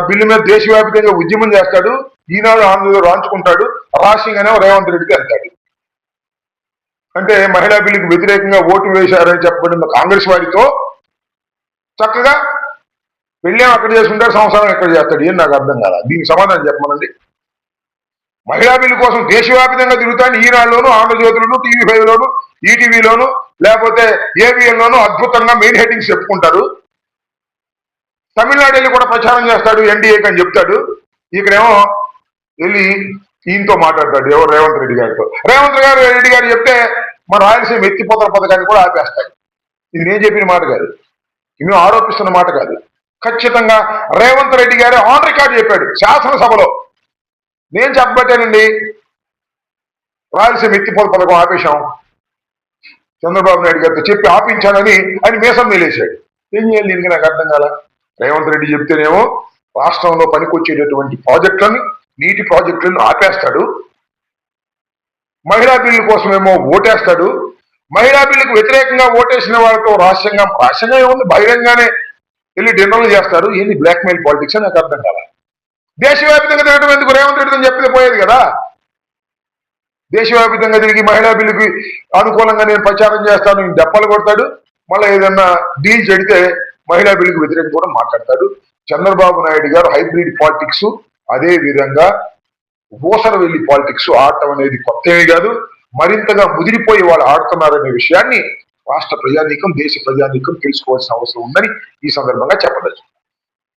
Bill మీద దేశవ్యాప్తంగా ఉద్యమం చేస్తాడు, ఈనాడు ఆంధ్రలో రాంచుకుంటాడు, రాష్ట్రంగానే రేవంత్ రెడ్డికి వెళ్తాడు. అంటే మహిళా బిల్లుకు వ్యతిరేకంగా ఓటు వేశారని చెప్పబడిన కాంగ్రెస్ వారితో చక్కగా పెళ్ళేం అక్కడ చేసుకుంటాడు, సంవత్సరం ఎక్కడ చేస్తాడు, ఏం నాకు అర్థం కాదు. దీనికి సమాధానం చెప్పమనండి. మహిళా బిల్లు కోసం దేశవ్యాప్తంగా తిరుగుతాను, ఈనాడులోను, ఆంధ్రజ్యోతిలోను, టీవీ5లోను, ఈటీవీలోను, లేకపోతే ఏబిఎన్లోను అద్భుతంగా మెయిన్ హెడ్డింగ్స్ చెప్పుకుంటారు. తమిళనాడు వెళ్ళి కూడా ప్రచారం చేస్తాడు, ఎన్డీఏకి అని చెప్తాడు. ఇక్కడేమో వెళ్ళి ఈయనతో మాట్లాడతాడు, ఎవరు రేవంత్ రెడ్డి గారితో. రేవంత్ రెడ్డి గారు చెప్తే మన రాయలసీమ ఎత్తిపోతల పథకాన్ని కూడా ఆపేస్తాడు. ఇది నేను చెప్పిన మాట కాదు, మేము ఆరోపిస్తున్న మాట కాదు. ఖచ్చితంగా రేవంత్ రెడ్డి గారు ఆన్ రికార్డ్ చెప్పాడు శాసనసభలో. నేను చెప్పబట్టానండి రాయలసీమ ఎత్తిపోతల పథకం ఆపేశాం, చంద్రబాబు నాయుడు గారితో చెప్పి ఆపించానని ఆయన మీసం మేలేశాడు. ఏం చేయాలి దీనికి నాకు అర్థం కాల. రేవంత్ రెడ్డి చెప్తేనేమో రాష్ట్రంలో పనికొచ్చేటటువంటి ప్రాజెక్టులని, నీటి ప్రాజెక్టులను ఆపేస్తాడు, మహిళా బిల్లు కోసమేమో ఓటేస్తాడు, మహిళా బిల్లుకు వ్యతిరేకంగా ఓటేసిన వాళ్ళతో రాష్ట్రంగా ఏముంది, బహిరంగానే వెళ్ళి డిన్నర్లు చేస్తారు. ఏంది బ్లాక్మెయిల్ పాలిటిక్స్ అని నాకు అర్థం కాల. దేశవ్యాప్తంగా తిరగడం ఎందుకు, రేవంత్ రెడ్డిని చెప్తే పోయేది కదా. దేశవ్యాప్తంగా తిరిగి మహిళా బిల్లుకి అనుకూలంగా నేను ప్రచారం చేస్తాను దెప్పలు కొడతాడు, మళ్ళీ ఏదన్నా డీల్ చెడితే మహిళా బిల్లుకు వ్యతిరేకంగా కూడా మాట్లాడతాడు. చంద్రబాబు నాయుడు గారు హైబ్రిడ్ పాలిటిక్స్, అదే విధంగా ఊసరవెల్లి పాలిటిక్స్ ఆడటం అనేది కొత్తవి కాదు, మరింతగా ముదిరిపోయి వాళ్ళు ఆడుతున్నారనే విషయాన్ని రాష్ట్ర ప్రజానీకం, దేశ ప్రజానీకం తెలుసుకోవాల్సిన అవసరం ఉందని ఈ సందర్భంగా చెప్పదచ్చు.